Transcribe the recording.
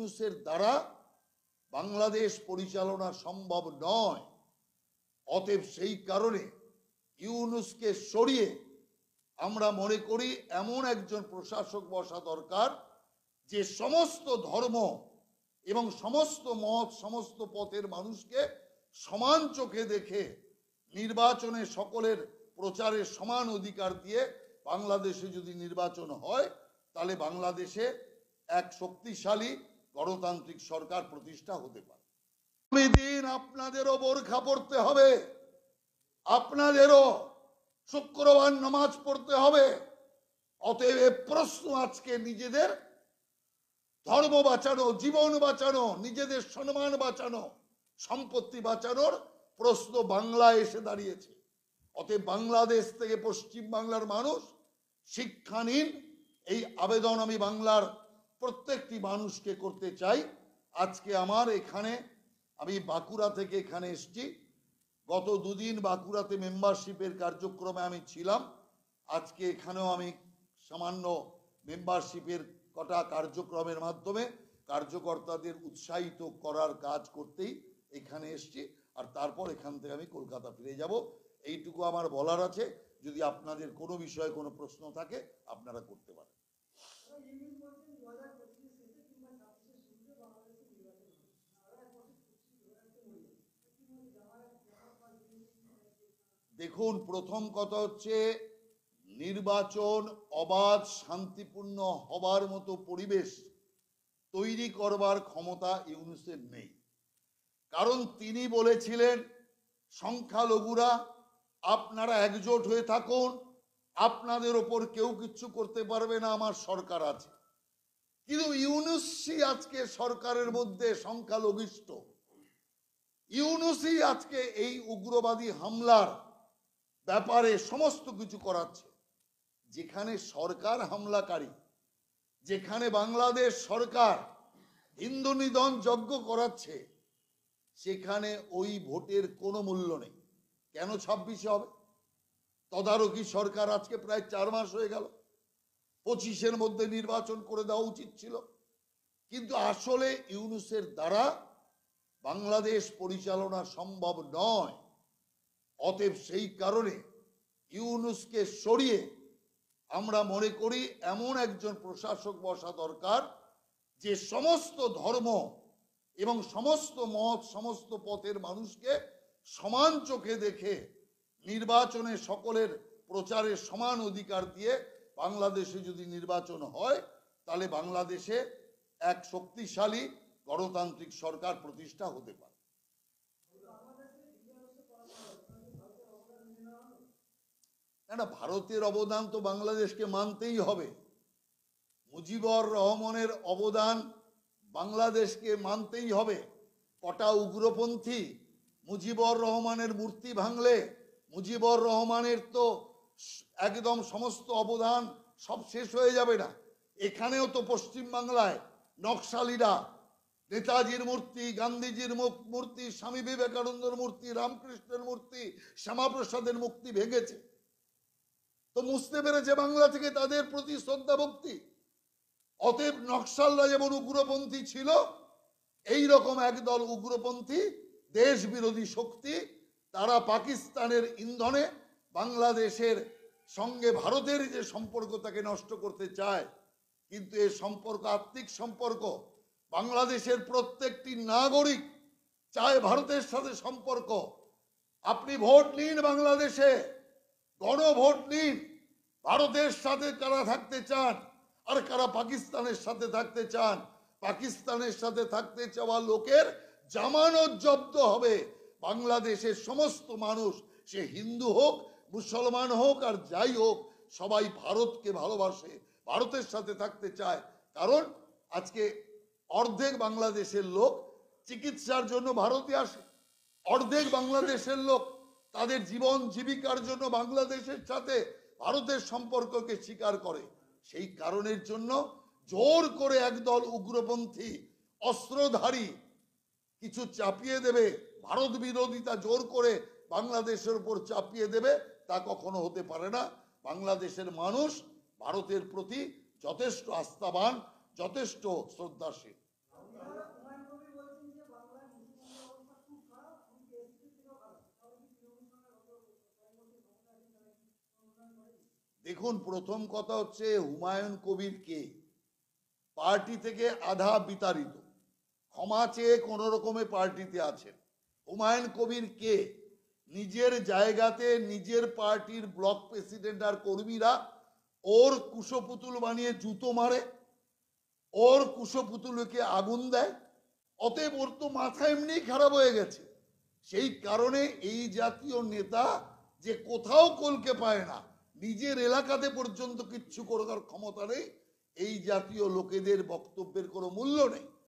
ইউনূসের দ্বারা বাংলাদেশ পরিচালনা সম্ভব নয়। অতএব সেই কারণে ইউনূসকে সরিয়ে আমরা মনে করি এমন একজন প্রশাসক বসা দরকার যে সমস্ত ধর্ম এবং সমস্ত মত সমস্ত পথের মানুষকে সমান চোখে দেখে নির্বাচনে সকলের প্রচারের সমান অধিকার দিয়ে বাংলাদেশে যদি নির্বাচন হয় তাহলে বাংলাদেশে এক শক্তিশালী গণতান্ত্রিক সরকার প্রতিষ্ঠা হতে পারে। আগামী দিন আপনাদেরও বোরখা পড়তে হবে, আপনাদেরও শুক্রবার নামাজ পড়তে হবে। অতএব প্রশ্ন আজকে নিজেদের ধর্ম বাঁচানো, জীবন বাঁচানো, নিজেদের সম্মান বাঁচানো, সম্পত্তি বাঁচানোর প্রশ্ন বাংলায় এসে দাঁড়িয়েছে। অতএব বাংলাদেশ থেকে পশ্চিম বাংলার মানুষ শিক্ষা নিন, এই আবেদন আমি বাংলার প্রত্যেকটি মানুষকে করতে চাই। আজকে আমার এখানে আমি বাঁকুড়া থেকে এখানে এসেছি। গত দুদিন বাঁকুড়াতে মেম্বারশিপের কার্যক্রমে আমি ছিলাম। আজকে এখানেও আমি সামান্য মেম্বারশিপের কটা কার্যক্রমের মাধ্যমে কার্যকর্তাদের উৎসাহিত করার কাজ করতেই এখানে এসেছি। আর তারপর এখান থেকে আমি কলকাতা ফিরে যাব। এইটুকু আমার বলার আছে। যদি আপনাদের কোনো বিষয়ে কোনো প্রশ্ন থাকে আপনারা করতে পারেন। দেখুন, প্রথম কথা হচ্ছে নির্বাচন অবাধ শান্তিপূর্ণ হবার মতো পরিবেশ তৈরি করবার ক্ষমতা ইউনূসের নেই। কারণ তিনি বলেছিলেন সংখ্যালঘুরা আপনারা একজোট হয়ে থাকুন, আপনাদের ওপর কেউ কিচ্ছু করতে পারবে না, আমার সরকার আছে। কিন্তু ইউনূসই আজকে সরকারের মধ্যে সংখ্যালঘিষ্ঠ। ইউনূসই আজকে এই উগ্রবাদী হামলার ব্যাপারে সমস্ত কিছু করাচ্ছে। যেখানে সরকার হামলাকারী, যেখানে বাংলাদেশ সরকার হিন্দু নিধন যজ্ঞ করাচ্ছে, সেখানে ওই ভোটের কোনো মূল্য নেই। কেন 26-এ হবে? তদারকি সরকার আজকে প্রায় 4 মাস হয়ে গেল। 25-এর মধ্যে নির্বাচন করে দেওয়া উচিত ছিল। কিন্তু আসলে ইউনূসের দ্বারা বাংলাদেশ পরিচালনা সম্ভব নয়। অতএব সেই কারণে ইউনূসকে সরিয়ে আমরা মনে করি এমন একজন প্রশাসক বসা দরকার যে সমস্ত ধর্ম এবং সমস্ত মত সমস্ত পথের মানুষকে সমান চোখে দেখে নির্বাচনে সকলের প্রচারের সমান অধিকার দিয়ে বাংলাদেশে যদি নির্বাচন হয় তাহলে বাংলাদেশে এক শক্তিশালী গণতান্ত্রিক সরকার প্রতিষ্ঠা হতে পারে। না, ভারতের অবদান তো বাংলাদেশকে মানতেই হবে। মুজিবুর রহমানের অবদান বাংলাদেশকে মানতেই হবে। কটা উগ্রপন্থী মুজিবুর রহমানের মূর্তি ভাঙলে মুজিবুর রহমানের তো একদম সমস্ত অবদান সব শেষ হয়ে যাবে না। এখানেও তো পশ্চিম বাংলায় নকশালীরা নেতাজির মূর্তি, গান্ধীজির মূর্তি, স্বামী বিবেকানন্দের মূর্তি, রামকৃষ্ণের মূর্তি, শ্যামাপ্রসাদের মূর্তি ভেঙেছে। তো বুঝতে পেরেছে বাংলা থেকে তাদের প্রতি শ্রদ্ধা ভক্তি। অতএব নকশালরা যেমন উগ্রপন্থী ছিল, এই রকম একদল উগ্রপন্থী দেশ বিরোধী শক্তি, তারা পাকিস্তানের ইন্ধনে বাংলাদেশের সঙ্গে ভারতের যে সম্পর্ক তাকে নষ্ট করতে চায়। কিন্তু এই সম্পর্ক আত্মিক সম্পর্ক। বাংলাদেশের প্রত্যেকটি নাগরিক চায় ভারতের সাথে সম্পর্ক। আপনি ভোট নিন, বাংলাদেশে গণভোট নিন। ভারতের সাথে কারা থাকতে চান আর কারা পাকিস্তানের সাথে থাকতে চান। পাকিস্তানের সাথে থাকতে চাওয়া লোকের জামানত জব্দ হবে। বাংলাদেশের সমস্ত মানুষ, সে হিন্দু হোক, মুসলমান হোক আর যাই হোক, সবাই ভারতকে ভালোবাসে, ভারতের সাথে থাকতে চায়। কারণ আজকে অর্ধেক বাংলাদেশের লোক চিকিৎসার জন্য ভারতে আসে, অর্ধেক বাংলাদেশের লোক তাদের জীবন জীবিকার জন্য বাংলাদেশের সাথে ভারতের সম্পর্ককে স্বীকার করে। সেই কারণের জন্য জোর করে একদল উগ্রপন্থী অস্ত্রধারী কিছু চাপিয়ে দেবে, ভারত বিরোধিতা জোর করে বাংলাদেশের উপর চাপিয়ে দেবে, তা কখনো হতে পারে না। বাংলাদেশের মানুষ ভারতের প্রতি যথেষ্ট আস্থাবান, যথেষ্ট শ্রদ্ধাশীল। দেখুন, প্রথম কথা হচ্ছে হুমায়ুন কবির কে? পার্টি থেকে আধা বিতাড়িত, ক্ষমা চেয়ে কোন রকমে পার্টিতে আছেন। হুমায়ুন কবির কে? নিজের জায়গাতে নিজের পার্টির ব্লক প্রেসিডেন্ট আর কর্মীরা ওর কুশপুতুল বানিয়ে জুতো মারে, ওর কুশপুতুলকে আগুন দেয়। অতএব ওর তো মাথা এমনি খারাপ হয়ে গেছে। সেই কারণে এই জাতীয় নেতা যে কোথাও কলকে পায় না, নিজের এলাকাতে পর্যন্ত কিচ্ছু করার ক্ষমতা নেই, এই জাতীয় লোকেদের বক্তব্যের কোনো মূল্য নেই।